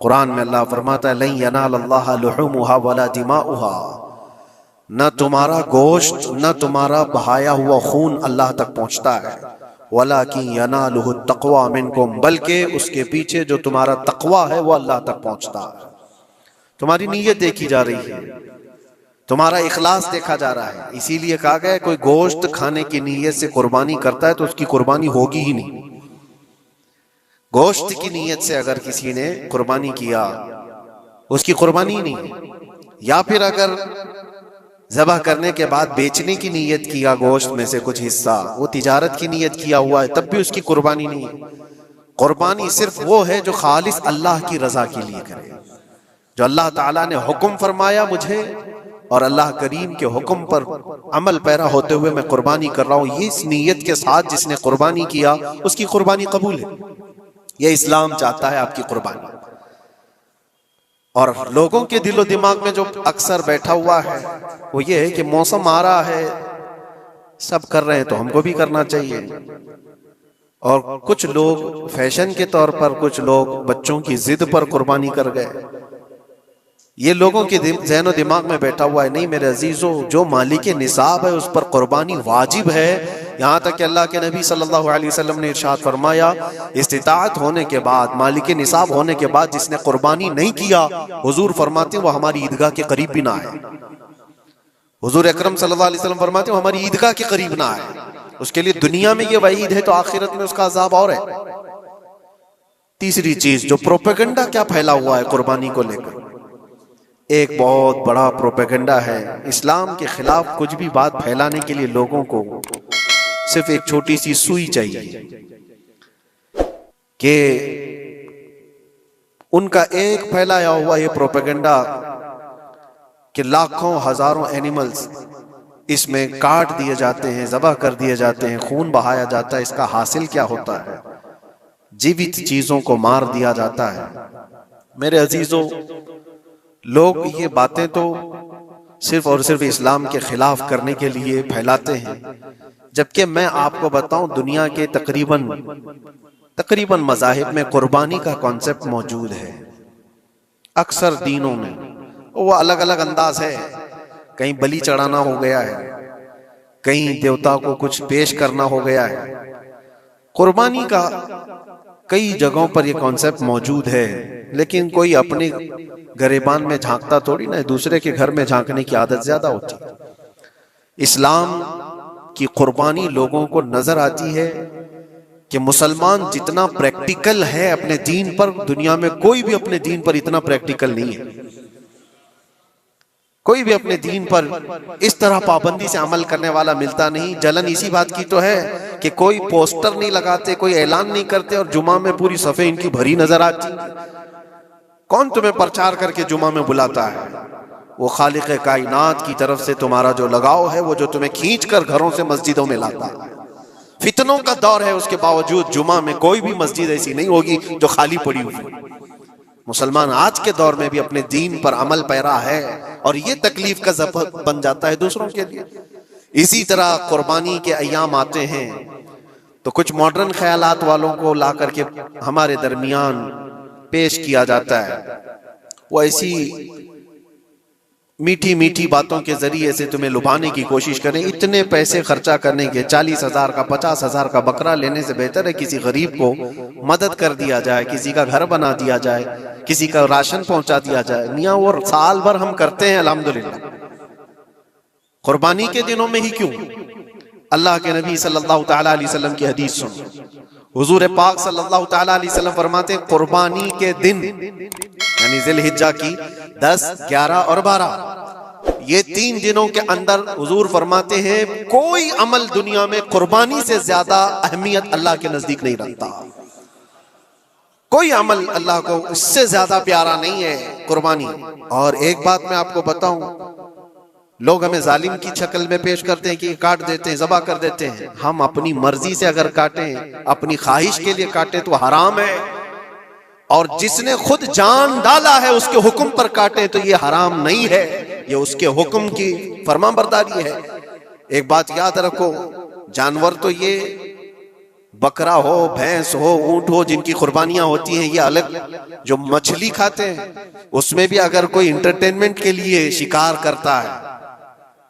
कुरान में अल्लाह फरमाता है लन यनालल्लाह लुहुमुहा वला दिमाउहा, न तुम्हारा गोश्त न तुम्हारा बहाया हुआ खून अल्लाह तक पहुंचता है, वलाकिन यनालुहु तक़वा मिनकुम, बल्कि उसके पीछे जो तुम्हारा तक़वा है वो अल्लाह तक पहुंचता है। तुम्हारी नीयत देखी जा रही है, तुम्हारा इखलास देखा जा रहा है। इसीलिए कहा गया कोई गोश्त खाने की नीयत से कुर्बानी करता है तो उसकी कुर्बानी होगी ही नहीं। गोश्त की नीयत से अगर किसी ने कुर्बानी किया उसकी कुर्बानी नहीं, या फिर अगर ज़बह करने के बाद बेचने की नीयत किया गोश्त में से कुछ हिस्सा, वो तिजारत की नीयत किया हुआ है, तब भी उसकी कुर्बानी नहीं है। कुर्बानी सिर्फ वो है जो खालिस अल्लाह की रजा के लिए करे, जो अल्लाह ताला ने हुक्म फरमाया मुझे और अल्लाह करीम के हुक्म पर अमल पैरा होते हुए मैं कुर्बानी कर रहा हूँ, ये इस नीयत के साथ जिसने कुर्बानी किया उसकी कुर्बानी कबूल है। ये इस्लाम चाहता है आपकी कुर्बानी। और लोगों के दिलो दिमाग में जो अक्सर बैठा हुआ है वो ये है कि मौसम आ रहा है, सब कर रहे हैं तो हमको भी करना चाहिए। और कुछ लोग फैशन के तौर पर, कुछ लोग बच्चों की जिद पर कुर्बानी कर गए। ये लोगों के ज़हन दिमाग में बैठा हुआ है। नहीं मेरे अजीजों, जो मालिक निसाब है उस पर कुर्बानी वाजिब है। यहाँ तक कि अल्लाह के नबी सल्लल्लाहु अलैहि वसल्लम ने इरशाद फरमाया, इस्तिताअत होने के बाद, मालिक निसाब होने के बाद जिसने कुर्बानी नहीं किया, हुजूर फरमाते वो हमारी ईदगाह के करीब भी ना आए। हुजूर अकरम सल्लल्लाहु अलैहि वसल्लम फरमाते वो हमारी ईदगाह के करीब ना आए। उसके लिए दुनिया में ये वईद है तो आखिरत में उसका अजाब और है। तीसरी चीज, जो प्रोपेगेंडा क्या फैला हुआ है कुर्बानी को लेकर, एक बहुत बड़ा प्रोपेगेंडा है। इस्लाम के खिलाफ कुछ भी बात फैलाने के लिए लोगों को सिर्फ एक छोटी सी सुई चाहिए कि उनका एक फैलाया हुआ ये प्रोपेगेंडा कि लाखों हजारों एनिमल्स इसमें काट दिए जाते हैं, ज़बह कर दिए जाते हैं, खून बहाया जाता है, इसका हासिल क्या होता है? जीवित चीजों को मार दिया जाता है। मेरे अजीजों, लोग ये बातें तो सिर्फ और सिर्फ इस्लाम के खिलाफ करने के लिए फैलाते हैं, जबकि मैं आपको बताऊं दुनिया के तकरीबन मज़ाहिब में कुर्बानी का कॉन्सेप्ट मौजूद है। अक्सर दीनों में वो अलग अलग अंदाज है। कहीं बलि चढ़ाना हो गया है, कहीं देवता को कुछ पेश करना हो गया है। कुर्बानी का कई जगहों पर ये कॉन्सेप्ट मौजूद है, लेकिन कोई अपने गरेबान में झांकता थोड़ी ना, दूसरे के घर में झांकने की आदत ज्यादा होती है। इस्लाम की कुर्बानी लोगों को नजर आती है कि मुसलमान जितना प्रैक्टिकल है अपने दीन पर, दुनिया में कोई भी अपने दीन पर इतना प्रैक्टिकल नहीं है। कोई भी अपने दीन पर इस तरह पाबंदी से अमल करने वाला मिलता नहीं। जलन इसी बात की तो है कि कोई पोस्टर नहीं लगाते, कोई ऐलान नहीं करते और जुमा में पूरी सफे इनकी भरी नजर आती। कौन तुम्हें प्रचार करके जुमा में बुलाता है? वो खालिक कायनात की तरफ से तुम्हारा जो लगाव है, वो जो तुम्हें खींच कर घरों से मस्जिदों में लाता है। फितनों का दौर है, उसके बावजूद जुमा में कोई भी मस्जिद ऐसी नहीं होगी जो खाली पड़ी हुई। मुसलमान आज के दौर में भी अपने दीन पर अमल पैरा है और ये तकलीफ का सबब बन जाता है दूसरों के लिए। इसी तरह कुर्बानी के अय्याम आते हैं तो कुछ मॉडर्न ख्यालात वालों को ला करके हमारे दरमियान पेश किया जाता है। वो ऐसी मीठी मीठी बातों के जरिए से तुम्हें लुभाने की कोशिश करें। इतने पैसे खर्चा करने के, 40,000 का 50,000 का बकरा लेने से बेहतर है किसी गरीब को मदद कर दिया जाए, किसी का घर बना दिया जाए, किसी का राशन पहुंचा दिया जाए। मियाँ वो साल भर हम करते हैं अल्हम्दुलिल्लाह, कुर्बानी के दिनों में ही क्यों? अल्लाह के नबी सल्लल्लाहु तआला अलैहि वसल्लम की हदीस सुन। हुजूर पाक सल्लल्लाहु तआला अलैहि वसल्लम फरमाते हैं कुर्बानी के दिन यानी ज़िलहिज्जा की 10, 11 और 12 ये 3 दिनों के अंदर हुजूर फरमाते हैं कोई अमल दुनिया में कुर्बानी से ज्यादा अहमियत अल्लाह के नजदीक नहीं रखता। कोई अमल अल्लाह को इससे ज्यादा प्यारा नहीं है कुर्बानी। और एक बात मैं आपको बताऊं, लोग हमें जालिम की शक्ल में पेश करते हैं कि काट देते हैं, ज़बह कर देते हैं। हम अपनी मर्जी से अगर काटें, अपनी ख्वाहिश के लिए काटें तो हराम है, और जिसने खुद जान डाला है उसके हुक्म पर काटे तो ये हराम नहीं है, ये उसके हुक्म की फरमाबरदारी है। एक बात याद रखो, जानवर तो ये बकरा हो, भैंस हो, ऊंट हो, जिनकी कुर्बानियां होती हैं, ये अलग। जो मछली खाते हैं उसमें भी अगर कोई इंटरटेनमेंट के लिए शिकार करता है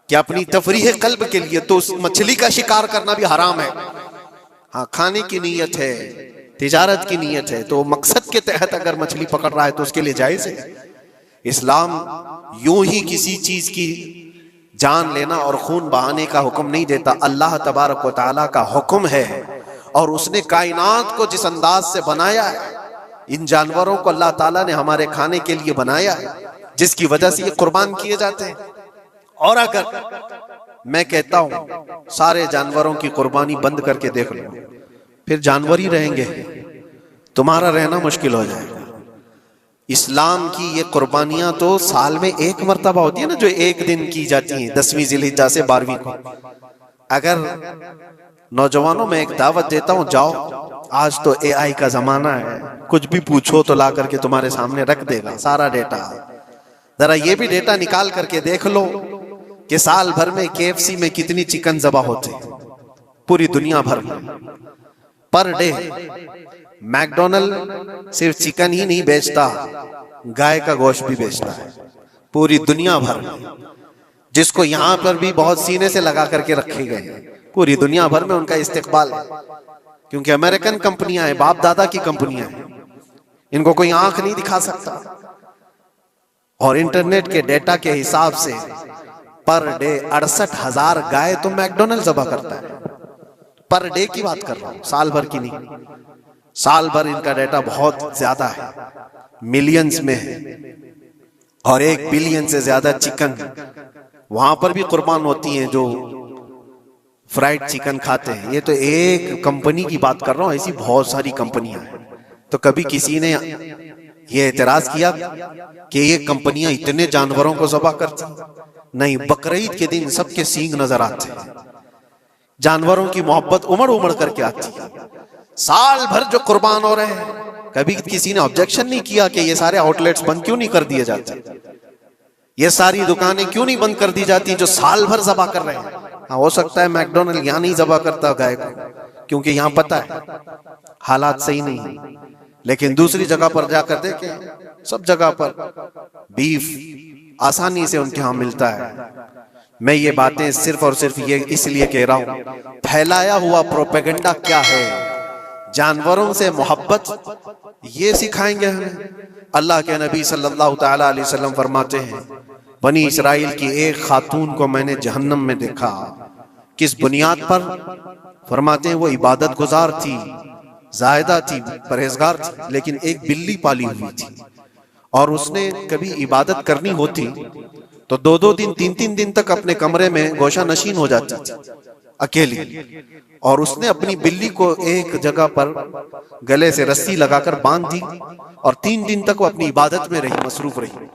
कि अपनी तफरीह कल्ब के लिए, तो उस मछली का शिकार करना भी हराम है। हाँ, खाने की नीयत है, तिजारत की नीयत है, तो मकसद के तहत अगर मछली पकड़ रहा है तो उसके लिए जायज है। इस्लाम यूं ही किसी चीज की जान लेना और खून बहाने का हुक्म नहीं देता। अल्लाह तबारक व तआला का हुक्म है, और उसने कायनात को जिस अंदाज से बनाया है, इन जानवरों को अल्लाह ताला ने हमारे खाने के लिए बनाया है, जिसकी वजह से ये कुर्बान किए जाते हैं। और अगर मैं कहता हूं सारे जानवरों की कुर्बानी बंद करके देख लो, फिर जानवर ही रहेंगे, तुम्हारा रहना मुश्किल हो जाएगा। इस्लाम की ये कुर्बानियां तो साल में एक मर्तबा होती है ना, जो एक दिन की जाती हैं, 10वीं ज़िलहिज्जा से 12वीं को। अगर नौजवानों में एक दावत देता हूं, जाओ, आज तो AI का जमाना है, कुछ भी पूछो तो ला करके तुम्हारे सामने रख देगा सारा डेटा। जरा ये भी डेटा निकाल करके देख लो कि साल भर में KFC में कितनी चिकन ज़बह होते हैं पूरी दुनिया भर में पर डे। मैकडोनल्ड सिर्फ चिकन ही नहीं बेचता, गाय का गोश्त भी बेचता है पूरी दुनिया भर में, जिसको यहां पर भी बहुत सीने से लगा करके रखे गए हैं। पूरी दुनिया भर में उनका इस्तेकबाल है, क्योंकि अमेरिकन कंपनियां हैं, बाप दादा की कंपनियां हैं, इनको कोई आंख नहीं दिखा सकता। और इंटरनेट के डेटा के हिसाब से पर डे 68,000 गाय तो मैकडोनल्ड ज़बह करता है। पर डे की बात कर रहा हूं, साल भर की नहीं। साल भर इनका डेटा बहुत ज्यादा है, मिलियंस में है, और 1 बिलियन से ज्यादा चिकन वहां पर भी कुर्बान होती हैं जो फ्राइड चिकन खाते हैं। ये तो एक कंपनी की बात कर रहा हूं, ऐसी बहुत सारी कंपनियां हैं। तो कभी किसी ने ये एतराज किया कि ये कंपनियां इतने जानवरों को ज़बह करती? नहीं, बकरीद के दिन सबके सींग नजर आते हैं, जानवरों की मोहब्बत उमड़ उमड़ करके आती है। साल भर जो कुर्बान हो रहे हैं, कभी किसी ने ऑब्जेक्शन नहीं किया कि ये सारे आउटलेट्स बंद क्यों नहीं कर दिए जाते, ये सारी दुकानें क्यों नहीं बंद कर दी जाती जो साल भर ज़बह कर रहे हैं। हाँ, हो सकता है मैकडोनल्ड यहाँ नहीं ज़बह करता गाय को, क्योंकि यहाँ पता है हालात सही नहीं है, लेकिन दूसरी जगह पर जाकर देखें, सब जगह पर बीफ आसानी से उनके यहाँ मिलता है। मैं ये बातें सिर्फ और सिर्फ ये इसलिए कह रहा हूं, फैलाया हुआ प्रोपेगेंडा क्या है, जानवरों से मोहब्बत ये सिखाएंगे हमें। अल्लाह के नबी सल्लल्लाहु तआला अलैहि वसल्लम फरमाते हैं, बनी इस्राइल की एक खातून को मैंने जहन्नम में देखा। किस बुनियाद पर? फरमाते हैं वो इबादत गुजार थी, जाहिदा थी, परहेजगार थी, लेकिन एक बिल्ली पाली हुई थी, और उसने कभी इबादत करनी होती तो 2-2 दिन 3-3 दिन तक अपने कमरे में गोशा नशीन हो जाती थी अकेली, और उसने अपनी बिल्ली को एक जगह पर गले से रस्सी लगाकर बांध दी, और 3 दिन तक वो अपनी इबादत में रही, मसरूफ रही।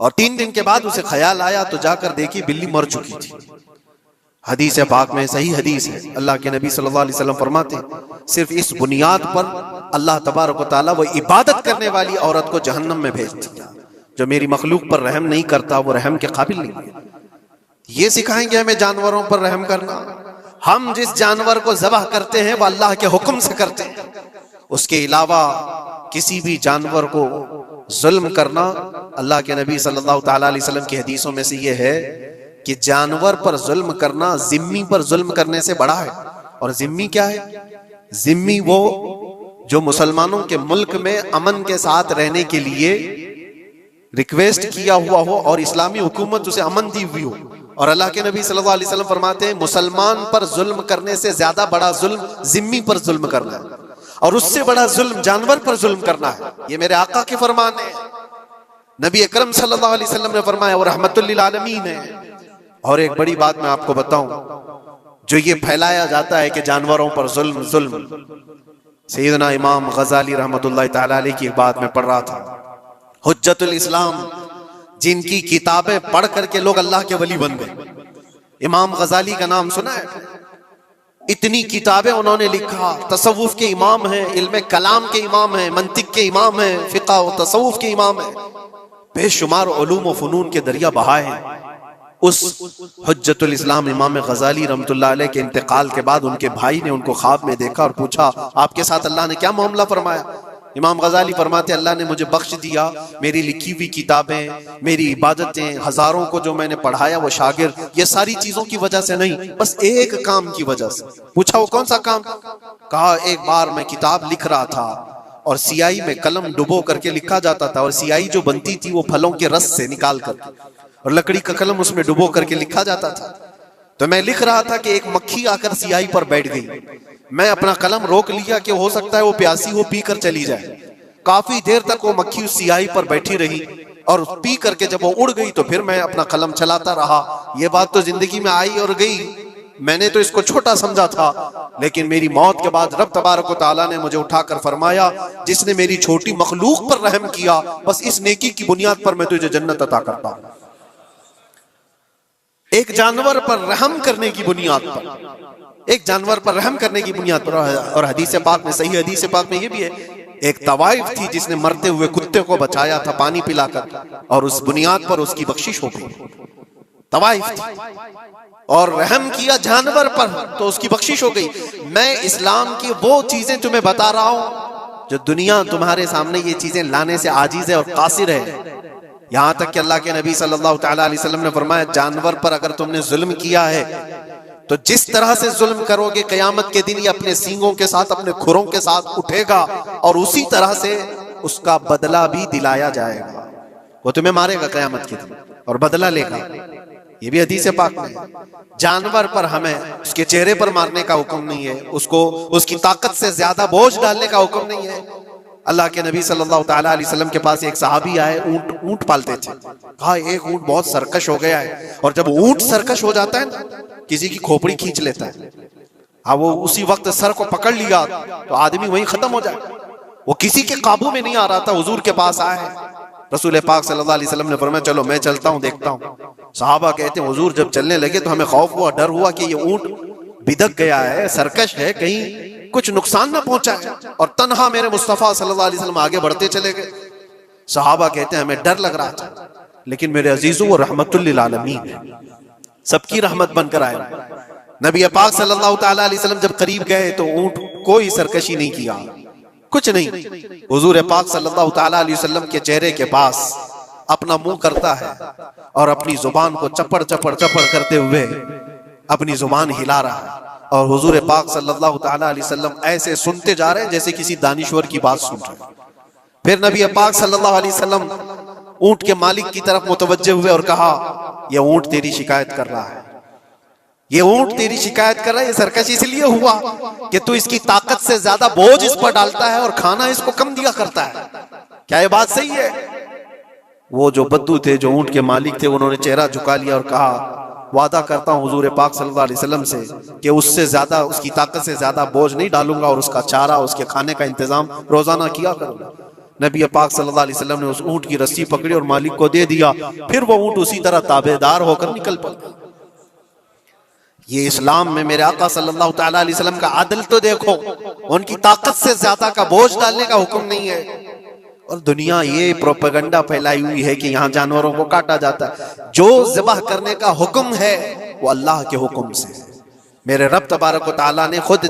और 3 दिन के बाद उसे ख्याल आया तो जाकर देखी बिल्ली मर चुकी थी। हदीस पाक में, सही हदीस है, अल्लाह के नबी सल्लल्लाहु अलैहि वसल्लम फरमाते सिर्फ इस बुनियाद पर अल्लाह तबारक व तआला वो इबादत करने वाली औरत को जहन्नम में भेज दिया। जो मेरी मखलूक पर रहम नहीं करता वो रहम के काबिल नहीं है। ये सिखाएंगे हमें जानवरों पर रहम करना। हम जिस जानवर को ज़बह करते हैं वो अल्लाह के हुक्म से करते हैं, उसके अलावा किसी भी जानवर को जुल्म करना, अल्लाह के नबी सल्लल्लाहु तआला अलैहि वसल्लम की हदीसों में से ये है कि जानवर पर जुल्म करना जिम्मी पर जुल्म करने से बड़ा है। और जिम्मी क्या है? जिम्मी वो जो मुसलमानों के मुल्क में अमन के साथ रहने के लिए रिक्वेस्ट किया हुआ हो और इस्लामी हुकूमत उसे अमन दी हुई हो। और अल्लाह के नबी सल्लल्लाहु अलैहि वसल्लम फरमाते हैं मुसलमान पर जुल्म करने से ज्यादा बड़ा जुल्म जिम्मी पर जुल्म करना है, और उससे बड़ा जुल्म जानवर पर जुल्म करना है। ये मेरे आका के फरमान है। नबी अकरम सल्लल्लाहु अलैहि वसल्लम ने फरमाया वो रहमतुल लिल आलमीन है। और एक बड़ी बात मैं आपको बताऊं, जो ये फैलाया जाता है कि जानवरों पर जुल्म जुल्म, सैयदना इमाम गजाली रहमतुल्लाह तआला अलैह की एक बात मैं पढ़ रहा था, हुज्जतुल इस्लाम, जिनकी किताबें पढ़ करके लोग अल्लाह के वली बन गए। इमाम गजाली का नाम सुना है? इतनी किताबें उन्होंने लिखा, तसव्वुफ के इमाम हैं, इल्म कलाम के इमाम हैं, मंतिक के इमाम हैं, फिक़ह और तसव्वुफ के इमाम हैं, बेशुमार उलूम व फ़ुनून के दरिया बहाए हैं। उस हुज्जतुल इस्लाम इमाम गजाली रहमतुल्लाह अलैह के इंतकाल के बाद उनके भाई ने उनको ख्वाब में देखा और पूछा, आपके साथ अल्लाह ने क्या मामला फरमाया? इमाम गजाली फरमाते, अल्लाह ने मुझे बख्श दिया, मेरी लिखी हुई किताबें, मेरी इबादतें, हजारों को जो मैंने पढ़ाया वो शागिर्द, ये सारी चीजों की वजह से नहीं, बस एक काम की वजह से। पूछा वो कौन सा काम? कहा एक बार मैं किताब लिख रहा था और सियाही में कलम डुबो करके लिखा जाता था, और सियाही जो बनती थी वो फलों के रस से निकाल कर, और लकड़ी का कलम उसमें डुबो करके लिखा जाता था। तो मैं लिख रहा था कि एक मक्खी आकर सियाही पर बैठ गई। मैं अपना कलम रोक लिया कि हो सकता है वो प्यासी हो, पी कर चली जाए। काफी देर तक वो मक्खी उस सियाही पर बैठी रही, और पी करके जब वो उड़ गई तो फिर मैं अपना कलम चलाता रहा। ये बात तो जिंदगी में आई और गई, मैंने तो इसको छोटा समझा था, लेकिन मेरी मौत के बाद रब तबारक व तआला ने मुझे उठाकर फरमाया, जिसने मेरी छोटी मखलूक पर रहम किया, बस इस नेकी की बुनियाद पर मैं तुझे जन्नत अता करता हूं। एक जानवर पर रहम करने की बुनियाद पर, एक जानवर पर रहम करने की बुनियाद पर। और हदीस पाक में, सही हदीस पाक में ये भी है, एक तवाइफ थी जिसने मरते हुए कुत्ते को बचाया था पानी पिलाकर, और उस बुनियाद पर उसकी बख्शिश हो गई। तवाइफ थी और रहम किया जानवर पर तो उसकी बख्शिश हो गई। मैं इस्लाम की वो चीजें तुम्हें बता रहा हूं जो दुनिया तुम्हारे सामने ये चीजें लाने से आजीज है और कासिर है। यहां तक कि अल्लाह के नबी सल्लल्लाहु तआला अलैहि वसल्लम ने फरमाया, जानवर पर अगर तुमने जुल्म किया है तो जिस तरह से जुल्म करोगे कयामत के दिन ये अपने सींगों के साथ, अपने खुरों के साथ उठेगा और उसी तरह से उसका बदला भी दिलाया जाएगा। वो तुम्हें मारेगा कयामत के दिन और बदला लेगा। ये भी हदीस पाक में। जानवर पर हमें उसके चेहरे पर मारने का हुक्म नहीं है, उसको उसकी ताकत से ज्यादा बोझ डालने का हुक्म नहीं है। अल्लाह के नबी सल्लल्लाहु तआला अलैहि वसल्लम के पास एक सहाबी आए, ऊंट पालते थे। कहा एक ऊंट बहुत सरकश हो गया है, और जब ऊंट सरकश हो जाता है ना, किसी की खोपड़ी खींच लेता है, हाँ वो उसी वक्त सर को पकड़ लिया तो आदमी वहीं खत्म हो जाए। वो किसी के काबू में नहीं आ रहा था, हुजूर के पास आए। रसूल पाक सल्लल्लाहु अलैहि वसल्लम ने फरमाया, चलो मैं चलता हूँ, देखता हूँ। सहाबा कहते हैं हुजूर जब चलने लगे तो हमें खौफ हुआ, डर हुआ कि ये ऊंट बिदक गया है, सरकश है, कहीं कुछ नुकसान ना पहुंचाए। और तन्हा मेरे मुस्तफा सल्लल्लाहु अलैहि वसल्लम आगे बढ़ते चले गए। सहाबा कहते हैं हमें डर लग रहा था, लेकिन मेरे अजीजों वो रहमतुल लिल आलमीन है, सबकी रहमत बनकर आए। नबी पाक सल्लल्लाहु तआला अलैहि वसल्लम जब करीब गए तो ऊंट कोई सरकशी नहीं किया, कुछ नहीं। हुजूर पाक सल्लल्लाहु तआला अलैहि वसल्लम के चेहरे के पास अपना मुंह करता है और अपनी जुबान को चपड़ चपड़ चपड़ करते हुए अपनी जुबान हिला रहा है, और हुजूर पाक सल्लल्लाहु तआला अलैहि वसल्लम ऐसे सुनते जा रहे हैं जैसे किसी दानिश्वर की बात सुन रहे हैं। फिर नबी पाक सल्लल्लाहु अलैहि वसल्लम ऊंट के मालिक की तरफ मुतवज्जे हुए और कहा, यह ऊंट तेरी शिकायत कर रहा है, ये ऊंट तेरी शिकायत कर रहा है। ये सरकश इसलिए हुआ कि तू इसकी ताकत से ज्यादा बोझ इस पर डालता है और खाना इसको कम दिया करता है। क्या ये बात सही है? वो जो बद्दू थे, जो ऊंट के मालिक थे, उन्होंने चेहरा झुका लिया और कहा, वादा करता हूं हुजूर पाक सल्लल्लाहु अलैहि वसल्लम से कि उससे ज्यादा, उसकी ताकत से ज्यादा बोझ नहीं डालूंगा, और उसका चारा, उसके खाने का इंतजाम रोजाना किया करूंगा। नबी पाक सल्लल्लाहु अलैहि वसल्लम ने उस ऊंट की रस्सी पकड़ी और मालिक को दे दिया। फिर वो ऊंट उसी तरह ताबेदार होकर निकल पड़ा। ये इस्लाम में मेरे आका सल्लल्लाहु तआला अलैहि वसल्लम का आदल तो देखो, उनकी ताकत से ज्यादा का बोझ डालने का हुक्म नहीं है। और दुनिया ये प्रोपेगेंडा फैलाई हुई है कि यहाँ जानवरों को काटा जाता है। जो ज़िबाह करने का हुक्म है वो अल्लाह के हुक्म से है। मेरे रब तबारक व तआला ने खुद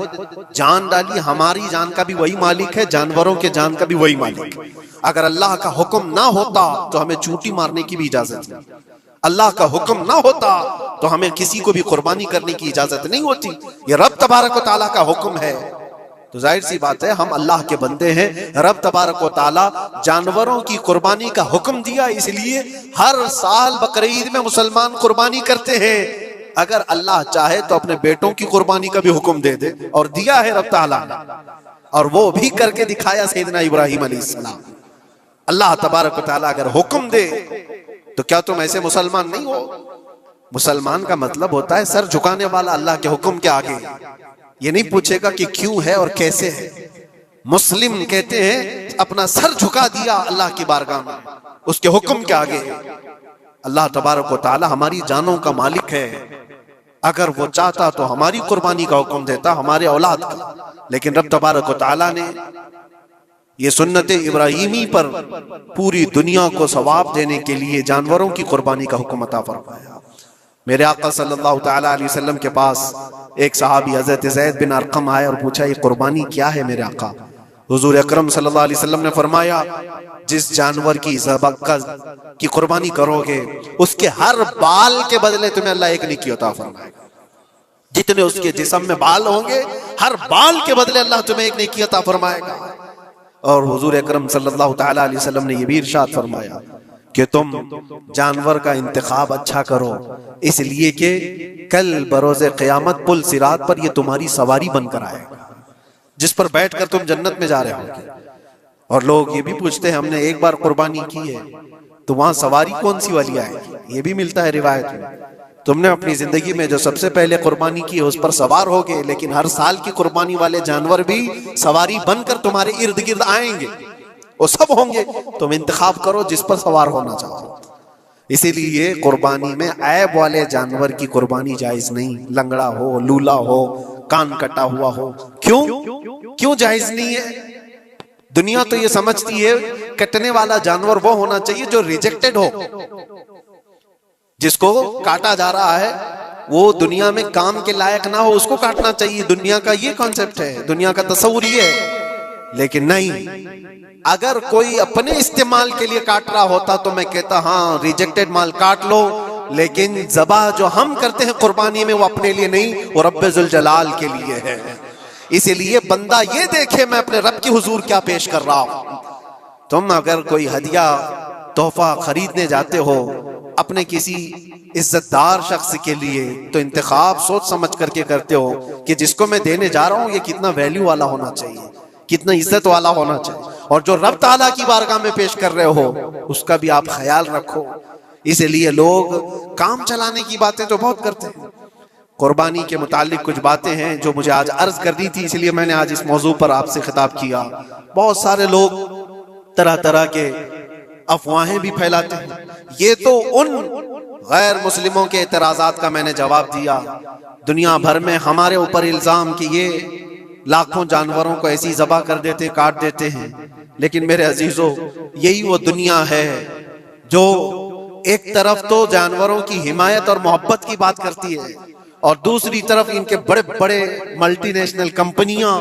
जान डाली, हमारी जान का भी वही मालिक है, जानवरों के जान का भी वही मालिक है। अगर अल्लाह का हुक्म ना होता तो हमें चूंटी मारने की भी इजाजत नहीं, अल्लाह का हुक्म ना होता तो हमें किसी को भी कुर्बानी करने की इजाजत नहीं होती। ये रब तबारक व तआला का हुक्म है, तो जाहिर सी बात है हम अल्लाह के बंदे हैं। रब तबारक व तआला जानवरों की कुर्बानी का हुक्म दिया, इसलिए हर साल बकरीद में मुसलमान कुर्बानी करते हैं। अगर अल्लाह चाहे तो अपने बेटों की कुर्बानी का भी हुक्म दे दे, और दिया है रब तआला ने, और वो भी करके दिखाया सैयदना इब्राहिम अलैहिस्सलाम। अल्लाह तबारक व तआला अगर हुक्म दे तो क्या तुम ऐसे मुसलमान नहीं हो? मुसलमान का मतलब होता है सर झुकाने वाला अल्लाह के हुक्म के आगे। ये नहीं पूछेगा कि क्यों है और कैसे है। मुस्लिम कहते हैं अपना सर झुका दिया अल्लाह की बारगाह में, उसके हुक्म के आगे। अल्लाह तबारक व तआला हमारी जानों का मालिक है। अगर वो चाहता तो हमारी कुर्बानी का हुक्म देता, हमारे औलाद का, लेकिन रब तबारक व तआला ने ये सुन्नत इब्राहिमी पर पूरी दुनिया को सवाब देने के लिए जानवरों की कुर्बानी का हुक्म अता फरमाया। मेरे आका सल्लल्लाहु तआला अलैहि वसल्लम के पास एक सहाबी हजरत ज़ैद बिन अरकम आए और पूछा, ये कुर्बानी क्या है मेरे आका? हुजूर अकरम सल्लल्लाहु अलैहि वसल्लम ने फरमाया, जिस जानवर की की कुर्बानी करोगे उसके हर बाल के बदले तुम्हें अल्लाह एक नेकी अता फरमाएगा। जितने उसके जिस्म में बाल होंगे, हर बाल के बदले अल्लाह तुम्हें एक नेकी अता फरमाएगा। और हुजूर अकरम सल्लल्लाहु तआला अलैहि वसल्लम ने यह भी इरशाद फरमाया कि तुम जानवर का इंतखाब अच्छा करो, इसलिए कि कल बरोज़े क़यामत पुल सिरात पर यह तुम्हारी सवारी बनकर आएगा, जिस पर बैठकर तुम जन्नत में जा रहे होगे। और लोग ये भी पूछते हैं, हमने एक बार कुर्बानी की है तो वहां सवारी कौन सी वाली आएगी? ये भी मिलता है रिवायत में। तुमने अपनी जिंदगी में जो सबसे पहले कुर्बानी की है उस पर सवार होगे, लेकिन हर साल की कुर्बानी वाले जानवर भी सवारी बनकर तुम्हारे इर्द गिर्द आएंगे, वो सब होंगे। तुम इंतखाब करो जिस पर सवार होना चाहो। इसीलिए कुर्बानी में ऐब वाले जानवर की कुर्बानी जायज नहीं। लंगड़ा हो, लूला हो, कान कटा हुआ हो, क्यों जायज नहीं है? दुनिया तो ये समझती है कटने वाला जानवर वो होना चाहिए जो रिजेक्टेड हो, जिसको काटा जा रहा है वो दुनिया में काम के लायक ना हो, उसको काटना चाहिए। दुनिया का ये कॉन्सेप्ट है, दुनिया का तस्वुर ये है। लेकिन नहीं, अगर कोई अपने इस्तेमाल के लिए काट रहा होता तो मैं कहता हाँ, रिजेक्टेड माल काट लो, लेकिन ज़बह जो हम करते हैं कुर्बानी में वो अपने लिए नहीं, वो रब्बे जुल जलाल के लिए है। इसीलिए बंदा ये देखे मैं अपने रब की हुजूर क्या पेश कर रहा हूं। तुम अगर कोई हदिया तोहफा खरीदने जाते हो अपने किसी इज्जतदार शख्स के लिए, तो इंतखाब सोच समझ करके करते हो कि जिसको मैं देने जा रहा हूं ये कितना वैल्यू वाला होना चाहिए, कितना इज्जत वाला होना चाहिए, और जो रब ताला की बारगाह में पेश कर रहे हो उसका भी आप ख्याल रखो। इसलिए लोग काम चलाने की बातें तो बहुत करते हैं। कुर्बानी के मुतालिक कुछ बातें हैं जो मुझे आज अर्ज करनी थी, इसलिए मैंने आज इस मौजू पर आपसे खिताब किया। बहुत सारे लोग तरह तरह के अफवाहें भी फैलाते हैं। ये तो उन गैर मुस्लिमों के एतराज़ात का मैंने जवाब दिया। दुनिया भर में हमारे ऊपर इल्जाम कि ये लाखों जानवरों को ऐसी ज़बह कर देते, काट देते हैं। लेकिन मेरे अजीजों, यही वो दुनिया है जो एक तरफ तो जानवरों की हिमायत और मोहब्बत की बात करती है, और दूसरी तरफ इनके बड़े बड़े मल्टीनेशनल कंपनियां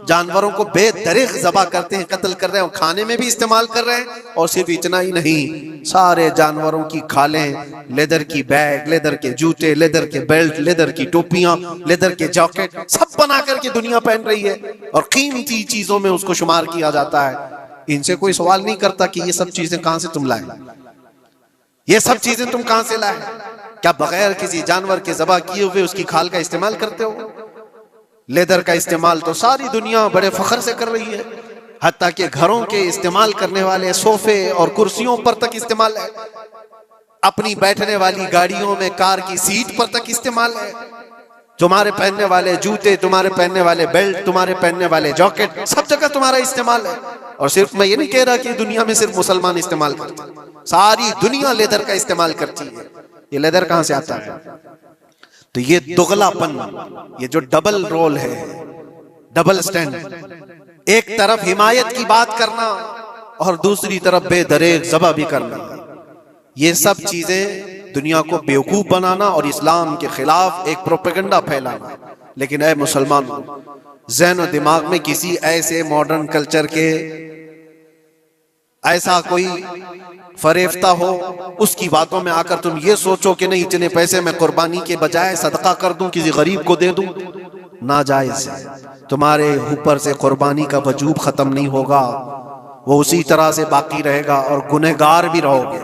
जानवरों को बेदरीग ज़बह करते हैं, कत्ल कर रहे हैं, और खाने में भी इस्तेमाल कर रहे हैं। और सिर्फ इतना ही नहीं, सारे जानवरों की खालें, लेदर की बैग, लेदर के जूते, लेदर के बेल्ट, लेदर की टोपियां, लेदर के जैकेट सब बना करके दुनिया पहन रही है, और कीमती चीजों में उसको शुमार किया जाता है। इनसे कोई सवाल नहीं करता कि ये सब चीजें कहां से तुम लाए, ये सब चीजें तुम कहां से लाए? क्या बगैर किसी जानवर के ज़बह किए हुए उसकी खाल का इस्तेमाल करते हो? लेदर का इस्तेमाल तो सारी दुनिया बड़े फख्र से कर रही है, हत्ता कि घरों के इस्तेमाल करने वाले सोफे और कुर्सियों पर तक इस्तेमाल है, अपनी बैठने वाली गाड़ियों में कार की सीट पर तक इस्तेमाल है। तुम्हारे पहनने वाले जूते, तुम्हारे पहनने वाले बेल्ट, तुम्हारे पहनने वाले जैकेट, सब जगह तुम्हारा इस्तेमाल है। और सिर्फ मैं ये नहीं कह रहा कि दुनिया में सिर्फ मुसलमान इस्तेमाल करते हैं, सारी दुनिया लेदर का इस्तेमाल करती है। ये लेदर कहां से आता है? तो ये दुगलापन, ये जो डबल रोल है, डबल स्टैंड, एक तरफ हिमायत की बात करना और दूसरी तरफ बेदरेग ज़बह भी करना, ये सब चीजें दुनिया को बेवकूफ बनाना और इस्लाम के खिलाफ एक प्रोपेगेंडा फैलाना। लेकिन ऐ मुसलमान, ज़हन और दिमाग में किसी ऐसे मॉडर्न कल्चर के ऐसा कोई फरेफ्ता हो, उसकी बातों में आकर तुम ये सोचो कि नहीं, इतने पैसे मैं कुर्बानी के बजाय सदका कर दूं, किसी गरीब को दे दूं, नाजायज है। तुम्हारे ऊपर से कुर्बानी का वजूब खत्म नहीं होगा, वो उसी तरह से बाकी रहेगा और गुनहगार भी रहोगे।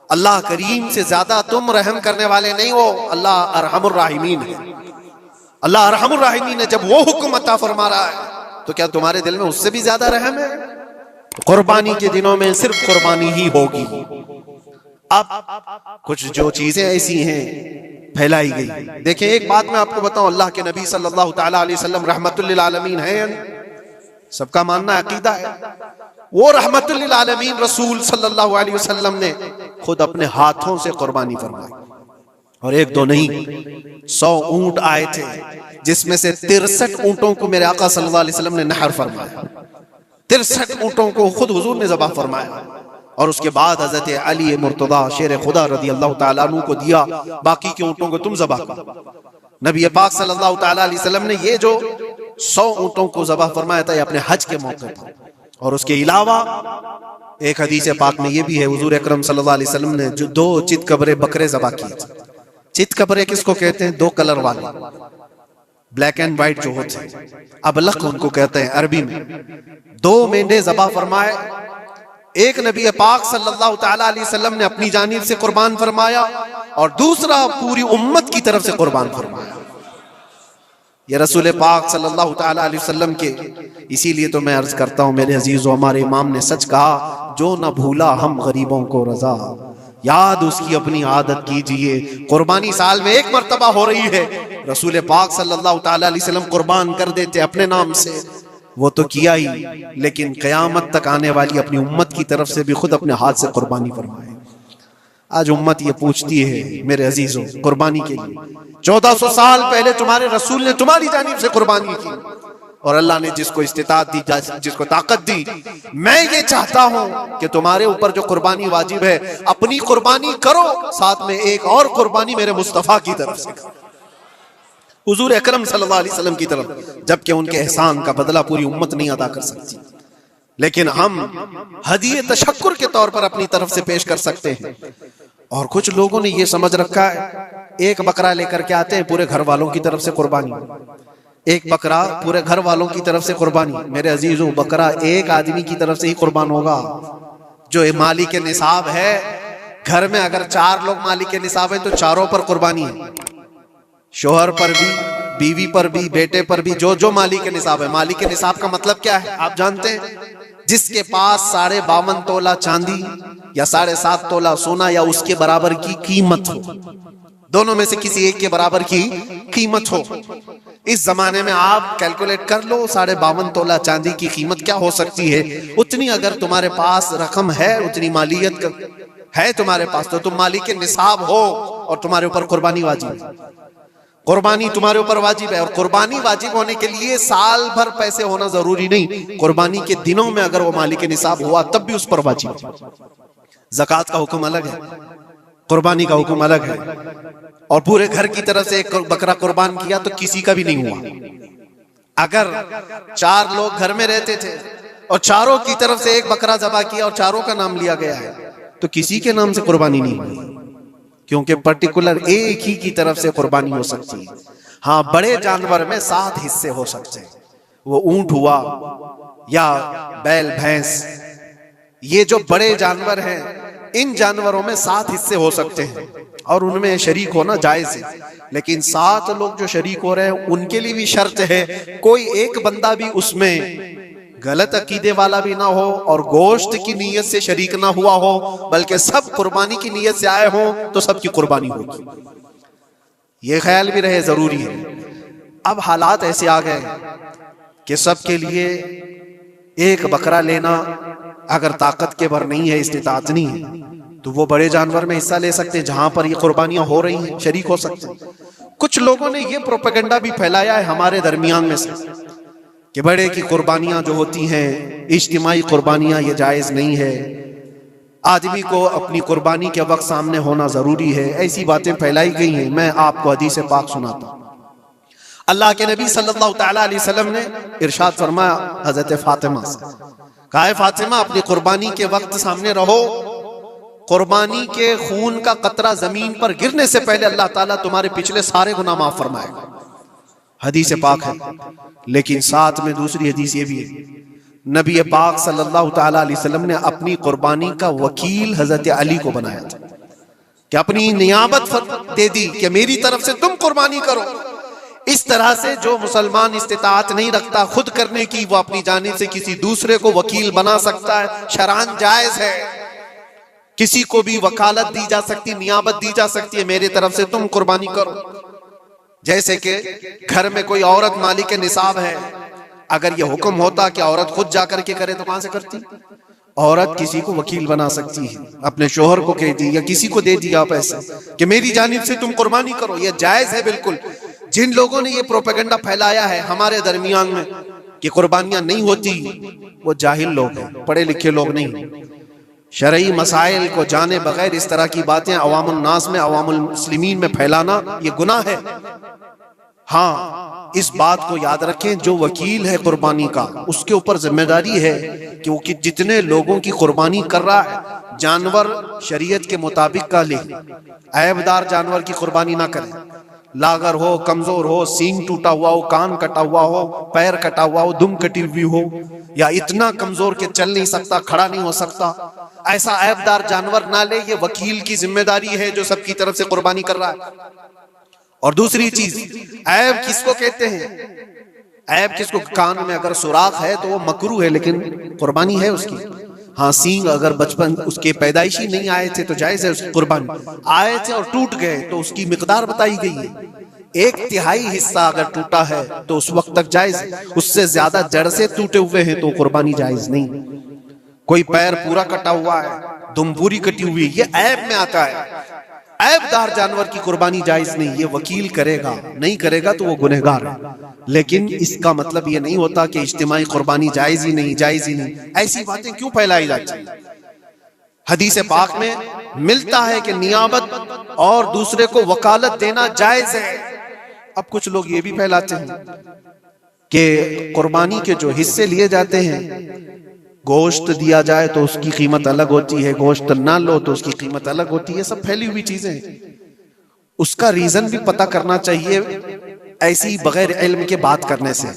अल्लाह करीम से ज्यादा तुम रहम करने वाले नहीं हो, अल्लाह अरहमुर राहिमीन है। अल्लाह अरहमुर राहिमीन है। जब वो हुक्म अता फरमा रहा है तो क्या तुम्हारे दिल में उससे भी ज्यादा रहम है? कुर्बानी के दिनों में सिर्फ कुर्बानी ही होगी। अब कुछ जो चीजें ऐसी हैं फैलाई गई, देखिए एक बात मैं आपको बताऊं, अल्लाह के नबी सल्लल्लाहु तआला अलैहि वसल्लम रहमतुल लिल आलमीन है, सबका मानना अकीदा है। वो रहमतुल लिल आलमीन रसूल सल्लल्लाहु अलैहि वसल्लम ने खुद अपने हाथों से कुर्बानी फरमाई, और एक दो नहीं, 100 ऊंट आए थे, जिसमें से 63 ऊंटों को मेरे आका सल्लल्लाहु अलैहि वसल्लम ने नहर फरमाया। 63 ऊंटों को खुद हुजूर ने ज़बह फरमाया। और उसके बाद हजरत अली मुर्तदा शेर खुदा रदी अल्लाह ताला अन्हु को दिया, बाकी के ऊँटों को तुम ज़बह करो। नबी पाक सल्लल्लाहु ताला अलैहि वसल्लम ने ये जो 100 ऊँटों को ज़बह फरमाया था अपने हज के मौके पर। और उसके अलावा एक हदीस पाक में ये भी है, हुजूर अकरम सल्लल्लाहु अलैहि वसल्लम ने जो 2 चित कबरे बकरे ज़बह किए थे। चित कबरे किसको कहते हैं? 2 कलर वाले, ब्लैक एंड व्हाइट जो होते हैं, अबलख उनको कहते हैं अरबी में। 2 मेंढे ज़बह फरमाए, एक नबी पाक सल्लल्लाहु ताला अलैहि वसल्लम ने अपनी जानिब से कुर्बान फरमाया और दूसरा पूरी उम्मत की तरफ से कुर्बान फरमाया। ये रसूल पाक सल्लल्लाहु ताला अलैहि वसल्लम के, इसीलिए तो मैं अर्ज करता हूँ मेरे अजीजों, हमारे इमाम ने सच कहा, जो न भूला हम गरीबों को रजा, याद उसकी अपनी आदत कीजिए। कुर्बानी साल में 1 मर्तबा हो रही है, रसूल पाक सल्लल्लाहु ताला अलैहि वसल्लम कुर्बान कर देते अपने नाम से, वो तो किया ही, लेकिन क़यामत तक आने वाली अपनी उम्मत की तरफ से भी खुद अपने हाथ से कुर्बानी फरमाए। आज उम्मत ये पूछती है मेरे अजीजों, कुर्बानी के लिए 1400 साल पहले तुम्हारे रसूल ने तुम्हारी जानिब से कुर्बानी की, और अल्लाह ने जिसको इस्तिताअत दी, जिसको ताकत दी, मैं ये चाहता हूं कि तुम्हारे ऊपर जो कुर्बानी वाजिब है, अपनी कुर्बानी करो, साथ में एक और कुर्बानी मेरे मुस्तफा की तरफ से करो, हुजूर अकरम सल्लल्लाहु अलैहि वसल्लम की तरफ। जबकि उनके एहसान का बदला पूरी उम्मत नहीं अदा कर सकती, लेकिन हम हदिये तशक्कुर के तौर पर अपनी तरफ से पेश कर सकते हैं। और कुछ लोगों ने यह समझ रखा है, एक बकरा लेकर के आते हैं, पूरे घर वालों की तरफ से कुर्बानी, एक बकरा पूरे घर वालों की तरफ से कुर्बानी। मेरे अजीजों, बकरा एक आदमी की तरफ से ही कुर्बान होगा जो मालिक के निसाब है। घर में अगर 4 लोग मालिक के निसाब है तो चारों पर कुर्बानी है, शोहर पर भी, बीवी पर भी, बेटे पर भी, जो जो मालिक के निसाब है। मालिक के निसाब का मतलब क्या है आप जानते हैं? जिसके पास 52.5 तोला चांदी या 7.5 तोला सोना या उसके बराबर की कीमत हो, दोनों में से किसी एक के बराबर की कीमत हो। इस जमाने में आप कैलकुलेट कर लो 52.5 तोला चांदी की कीमत क्या हो सकती है। उतनी अगर तुम्हारे पास रकम है, उतनी मालियत है तुम्हारे पास, तो तुम मालिक के निसाब हो और तुम्हारे ऊपर कुर्बानी वाजिब है। कुर्बानी तुम्हारे ऊपर वाजिब है, और कुर्बानी वाजिब होने के लिए साल भर पैसे होना जरूरी नहीं, कुर्बानी के दिनों में अगर वो मालिक के निसाब हुआ तब भी उस पर वाजिब है। ज़कात का हुक्म अलग है, कुर्बानी का हुक्म अलग है। और पूरे घर की तरफ से एक बकरा कुर्बान किया तो किसी का भी नहीं हुआ। अगर 4 लोग घर में रहते थे और चारों की तरफ से एक बकरा ज़बह किया और चारों का नाम लिया गया है, तो किसी के नाम से कुर्बानी नहीं हुई, क्योंकि पर्टिकुलर एक ही की तरफ से कुर्बानी हो सकती है। हाँ, बड़े जानवर में 7 हिस्से हो सकते हैं, वो ऊंट हुआ या बैल भैंस, ये जो बड़े जानवर हैं, इन जानवरों में 7 हिस्से हो सकते हैं और उनमें शरीक होना जायज है। लेकिन 7 लोग जो शरीक हो रहे हैं उनके लिए भी शर्त है, कोई एक बंदा भी उसमें गलत अकीदे वाला भी ना हो और गोश्त की नीयत से शरीक ना हुआ हो, बल्कि सब कुर्बानी की नीयत से आए हो तो सबकी कुर्बानी होगी। ये ख्याल भी रहे, जरूरी है। अब हालात ऐसे आ गए कि सबके लिए एक बकरा लेना अगर ताकत के भर नहीं है, इस्तिताअत नहीं है, तो वो बड़े जानवर में हिस्सा ले सकते हैं जहां पर ये कुर्बानियां हो रही हैं, शरीक हो सकते हैं। कुछ लोगों ने ये प्रोपेगेंडा भी फैलाया है हमारे दरमियान में से कि बड़े की कुर्बानियां जो होती हैं, इज्तिमाई कुर्बानियां, ये जायज नहीं है, आदमी को अपनी कुर्बानी के वक्त सामने होना जरूरी है। ऐसी बातें फैलाई गई हैं। मैं आपको हदीस पाक सुनाता हूं। अल्लाह के नबी सल्लल्लाहु ताला अलैहि वसल्लम ने इरशाद फरमाया हजरत फातिमा से, कहा है फातिमा, अपनी कुर्बानी के वक्त सामने रहो, कुर्बानी के खून का कतरा जमीन पर गिरने से पहले अल्लाह ताला तुम्हारे पिछले सारे गुनाह माफ फरमाएगा। हदीस पाक है। लेकिन साथ में दूसरी हदीस ये भी है, नबी पाक सल्लल्लाहु ताला अलैहि वसल्लम ने अपनी कुर्बानी का वकील हजरत अली को बनाया था कि अपनी नियाबत दे दी कि मेरी तरफ से तुम कुर्बानी करो। इस तरह से जो मुसलमान इस्तिताअत नहीं रखता खुद करने की, वो अपनी जानिब से किसी दूसरे को वकील बना सकता है, शरअन जायज है। किसी को भी वकालत दी जा सकती, नियाबत दी जा सकती है, मेरी तरफ से तुम कुर्बानी करो। जैसे कि घर में कोई औरत मालिक के निसाब है, अगर यह हुक्म होता कि औरत खुद जाकर के करे तो कहां से करती? औरत किसी को वकील बना सकती है, अपने शोहर को कह दी या किसी को दे दिया पैसे कि मेरी जानिब से तुम कुर्बानी करो, यह जायज है बिल्कुल। जिन लोगों ने ये प्रोपेगेंडा फैलाया है हमारे दरमियान में कि कुर्बानियां नहीं होती, वो जाहिल लोग हैं, पढ़े लिखे लोग नहीं। शरई मसाइल को जाने बगैर इस तरह की बातें अवामुल नास में, अवामुल मुस्लिमीन में फैलाना ये गुनाह है। हाँ, इस बात को याद रखें, जो वकील है कुर्बानी का उसके ऊपर जिम्मेदारी है कि वो जितने लोगों की कुर्बानी कर रहा है जानवर शरीयत के मुताबिक का ले, ऐबदार जानवर की कुर्बानी ना करे। लागर हो, कमजोर हो, सींग टूटा हुआ हो, कान कटा हुआ हो, पैर कटा हुआ हो, दुम कटी हुई हो, या इतना कमजोर के चल नहीं सकता, खड़ा नहीं हो सकता, ऐसा ऐबदार जानवर ना ले। ये वकील की जिम्मेदारी है जो सबकी तरफ से कुर्बानी कर रहा है। और दूसरी चीज, ऐब किसको कहते हैं? ऐब किसको? कान में अगर सुराख है तो वो मकरू है, लेकिन कुर्बानी है उसकी। हाँ, सींग अगर बचपन उसके पैदाइशी नहीं आए थे तो जायज है उसकी कुर्बानी। आए थे और टूट गए तो उसकी मिकदार बताई गई है। 1/3 हिस्सा अगर टूटा है तो उस वक्त तक जायज है, उससे ज्यादा जड़ से टूटे हुए हैं तो कुर्बानी जायज नहीं। कोई पैर पूरा कटा हुआ है, दुम पूरी कटी हुई, ये ऐब में आता है। ऐबदार जानवर की कुर्बानी जायज नहीं, ये वकील करेगा, नहीं करेगा तो वो गुनहगार है। लेकिन इसका मतलब ये नहीं होता कि इज्तिमाई कुर्बानी जायज ही नहीं, जायज ही नहीं। ऐसी बातें क्यों फैलाई जाती हैं? हदीस पाक में मिलता है कि नियाबत और दूसरे को वकालत देना जायज है। अब कुछ लोग ये भी फैलाते हैं कि कुर्बानी के जो हिस्से लिए जाते हैं, गोश्त दिया जाए तो उसकी कीमत अलग होती है, गोश्त ना लो तो उसकी कीमत अलग होती है। सब फैली हुई चीजें हैं। उसका रीजन भी पता करना चाहिए। ऐसी बगैर इल्म के बात करने से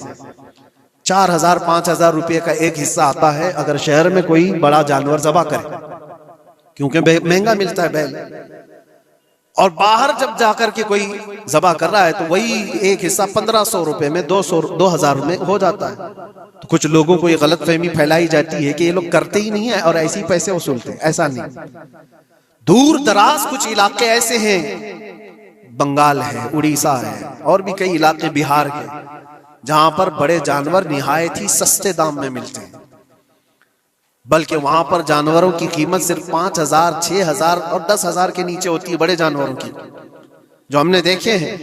4000-5000 रुपए का एक हिस्सा आता है अगर शहर में कोई बड़ा जानवर ज़बा करे, क्योंकि महंगा मिलता है बैल, और बाहर जब जाकर के कोई ज़बा कर रहा है तो वही एक हिस्सा 1500 रुपए में, 2000 में हो जाता है। तो कुछ लोगों को ये गलत फहमी फैलाई जाती है कि ये लोग करते ही नहीं है और ऐसे ही पैसे वसूलते हैं। ऐसा नहीं। दूर दराज कुछ इलाके ऐसे हैं, बंगाल है, उड़ीसा है, और भी कई इलाके बिहार के, जहां पर बड़े जानवर निहायत ही सस्ते दाम में मिलते हैं। बल्कि वहां पर जानवरों की कीमत सिर्फ 5000, 6000 और 10,000 के नीचे होती है, बड़े जानवरों की, जो हमने देखे हैं।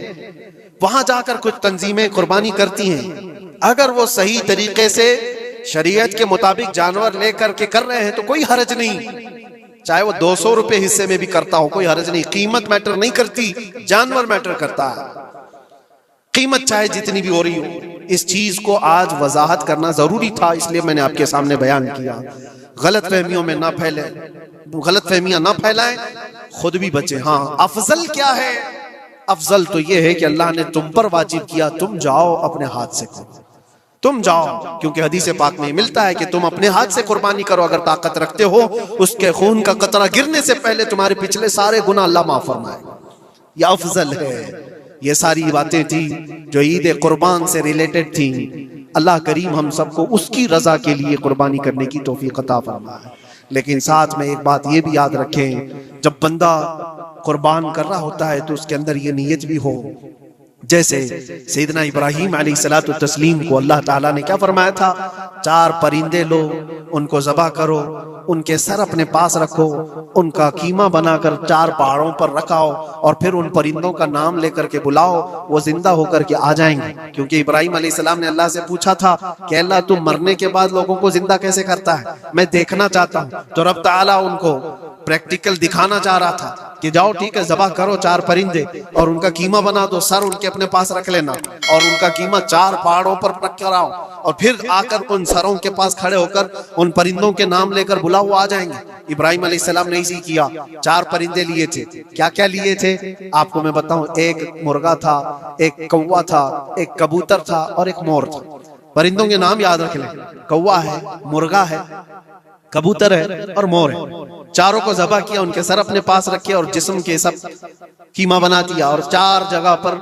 वहां जाकर कुछ तंजीमें कुर्बानी करती हैं। अगर वो सही तरीके से शरीयत के मुताबिक जानवर लेकर के कर रहे हैं तो कोई हर्ज नहीं। चाहे वो 200 रुपए हिस्से में भी करता हो, कोई हर्ज नहीं। कीमत मैटर नहीं करती, जानवर मैटर करता है। कीमत चाहे जितनी भी हो रही हो। इस चीज को आज वजाहत करना जरूरी था, इसलिए मैंने आपके सामने बयान किया। गलत फहमियों में ना फैले, गलत फहमियां ना फैलाएं, खुद भी बचे। हाँ, अफजल क्या है? अफजल तो ये है कि अल्लाह ने तुम पर वाजिब किया, तुम जाओ अपने हाथ से करो, तुम जाओ, क्योंकि हदीस पाक में मिलता है कि तुम अपने हाथ से कुर्बानी करो अगर ताकत रखते हो। उसके खून का कतरा गिरने से पहले तुम्हारे पिछले सारे गुनाह अल्लाह माफ फरमाएगा। यह अफजल है। ये सारी बातें थी जो ईद कुर्बान से रिलेटेड थी। अल्लाह करीम हम सबको उसकी रजा के लिए कुर्बानी करने की तौफीक अता फरमाए। लेकिन साथ में एक बात ये भी याद रखें, जब बंदा कुर्बान कर रहा होता है तो उसके अंदर ये नीयत भी हो, जैसे सैयदना इब्राहीम अलैहिस्सलातु तस्लीम को अल्लाह ताला ने क्या फरमाया था? 4 परिंदे लो, उनको ज़बा करो, उनके सर अपने पास रखो, उनका कीमा बनाकर 4 पहाड़ों पर रखाओ और फिर उन परिंदों का नाम लेकर के बुलाओ, वो जिंदा होकर के आ जाएंगे। क्योंकि इब्राहीम अलैहिस्सलाम ने अल्लाह से पूछा था कि अल्लाह तुम मरने के बाद लोगों को जिंदा कैसे करता है, मैं देखना चाहता हूँ। तो रब ताला उनको प्रैक्टिकल दिखाना चाह रहा था कि जाओ ठीक है, ज़बा करो 4 परिंदे और उनका कीमा बना दो, सर उनके अपने पास रख लेना और उनका कीमा 4 पहाड़ों पर रख कर आओ और फिर आकर उन सरों के पास खड़े होकर उन परिंदों के नाम लेकर बुलाओ, आ जाएंगे। इब्राहीम अलैहिस्सलाम ने इसी किया। 4 परिंदे लिए थे। क्या क्या लिए थे आपको मैं बताऊं। एक मुर्गा था, एक कौवा था, एक कबूतर था और एक मोर था। परिंदों के नाम याद रख लें। कौवा है, मुर्गा है, कबूतर है और मोर है। चारों को ज़बा किया, उनके सर अपने पास रखे और जिस्म के सब कीमा बना दिया और 4 जगह पर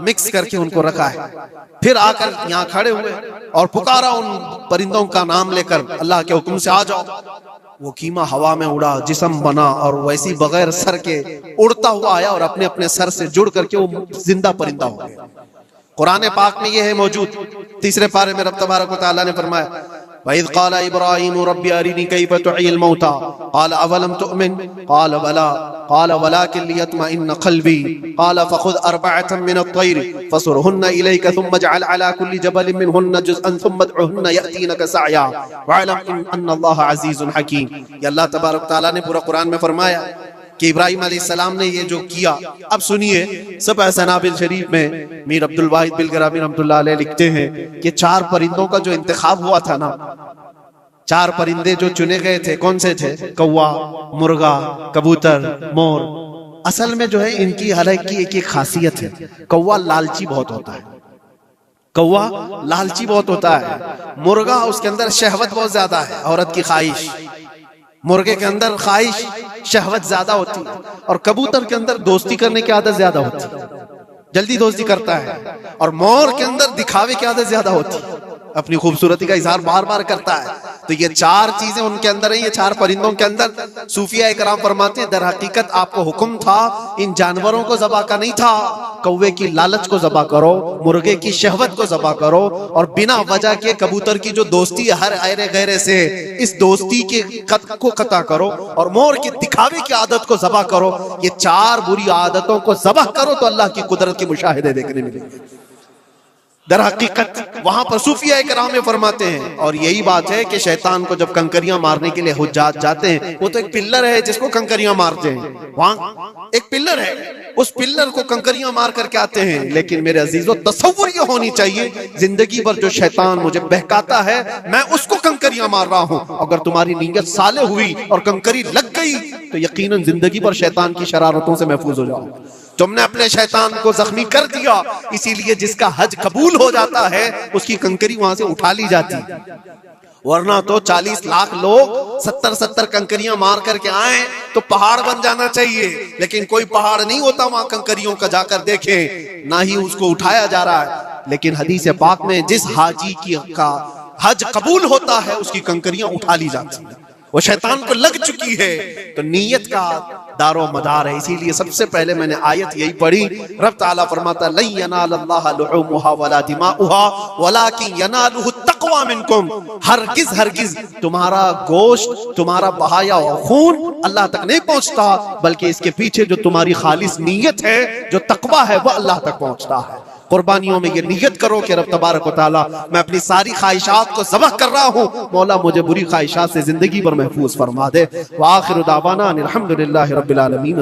मिक्स करके उनको रखा है। फिर आकर यहाँ खड़े हुए और पुकारा उन परिंदों का नाम लेकर, अल्लाह के हुक्म से आ जाओ। वो कीमा हवा में उड़ा, जिस्म बना और वैसी बगैर सर के उड़ता हुआ आया और अपने अपने सर से जुड़ करके वो जिंदा परिंदा हो गया। कुरान पाक में ये है मौजूद। 3 पारे में रब तबारक व तआला ने फरमाया वइज़ क़ाल इब्राहीम रब्बी अरिनी कैफ़ तुह्यिल मौता क़ाल अवलम तुअमिन क़ाल बला क़ाल वलाकिन लियत्मइन्न क़ल्बी क़ाल फ़ख़ुज़ अर्बअतम मिनत-तैर फ़सुरहुन्न इलैका थुम्मा इजअल अला कुल्लि जबलिन मिनहुन्न जुज़अन थुम्मा उदउहुन्न यअतीनका सअया वअलम अन्नल्लाह अज़ीज़ुन हकीम। ये अल्लाह तबारक तआला ने पूरा कुरान में फरमाया कि इब्राहिम अलैहिस्सलाम ने ये जो किया। अब सुनिए, सब सनाबिल शरीफ में मीर अब्दुल वाहिद बिलगरामी रहमतुल्लाह अलैह लिखते हैं कि 4 परिंदों का जो इंतखाब हुआ था ना, 4 परिंदे जो चुने गए थे, कौन से थे? कौवा, मुर्गा, कबूतर, मोर। असल में जो है इनकी हर एक की एक खासियत है। कौवा लालची बहुत होता है, कौवा लालची बहुत होता है। मुर्गा, उसके अंदर शहवत बहुत ज्यादा है, औरत की ख्वाहिश। मुर्गे के अंदर ख्वाहिश शहवत ज्यादा होती है। और कबूतर के अंदर दोस्ती करने की आदत ज्यादा होती है, जल्दी दोस्ती करता है। और मोर के अंदर दिखावे की आदत ज्यादा होती है, अपनी खूबसूरती का इजहार बार बार करता है। तो ये 4 चीजें उनके अंदर है, ये 4 परिंदों के अंदर। सूफिया इकराम फरमाते हैं दर हकीकत आपको हुक्म था इन जानवरों को ज़बा का नहीं था। कौवे की लालच को ज़बा करो, मुर्गे की शहवत को ज़बा करो, और बिना वजह के कबूतर की जो दोस्ती है हर ऐरे गैरे से, इस दोस्ती के को कता करो, और मोर की दिखावे की आदत को ज़बा करो। ये 4 बुरी आदतों को ज़बा करो तो अल्लाह की कुदरत के मुशाहिदे देखने मिलेंगे। दर हकीकत वहां पर सूफिया इकराम में फरमाते हैं, और यही बात है कि शैतान को जब कंकरियां मारने के लिए हुज्जात जाते हैं, वो तो एक पिल्लर है जिसको कंकरियां मारते हैं। वहां एक पिल्लर है, उस पिल्लर को कंकरियां मार करके आते हैं। लेकिन मेरे अजीजों, तसव्वुर ये होनी चाहिए, जिंदगी भर जो शैतान मुझे बहकाता है, मैं उसको कंकरियां मार रहा हूं। अगर तुम्हारी नीयत साले हुई और कंकरी लग गई तो यकीनन जिंदगी भर शैतान की शरारतों से महफूज हो जाओ। तुमने अपने शैतान को जख्मी कर दिया, इसीलिए जिसका हज कबूल हो जाता है उसकी कंकरी वहां से उठा ली जाती है। वरना तो 40 लाख लोग 70-70 कंकरियां मार करके आए तो पहाड़ बन जाना चाहिए, लेकिन कोई पहाड़ नहीं होता वहां कंकरियों का। जाकर देखे, ना ही उसको उठाया जा रहा है। लेकिन हदीस पाक में जिस हाजी का हज कबूल होता है उसकी कंकरियां उठा ली जाती है, वो शैतान को लग चुकी है। तो नीयत का दारो मदार है। इसीलिए सबसे पहले मैंने आयत यही पढ़ी, रब ताला फरमाता लन यनालल्लाह लुहुमुहा वला दिमाउहा वलाकिन यनालुहु तक़वा मिनकुम। हरगिज तुम्हारा गोश्त, तुम्हारा बहाया खून अल्लाह तक नहीं पहुंचता, बल्कि इसके पीछे जो तुम्हारी खालिस नीयत है, जो तक़वा है, वह अल्लाह तक पहुंचता है। कुर्बानियों में ये नियत करो कि रब तबारक व तआला, मैं अपनी सारी ख्वाहिशात को ज़बह कर रहा हूँ, मौला मुझे बुरी ख्वाहिशात से जिंदगी भर महफूज फरमा दे। व आखिरु दावाना अनिल हम्दुलिल्लाहि रब्बिल आलमीन।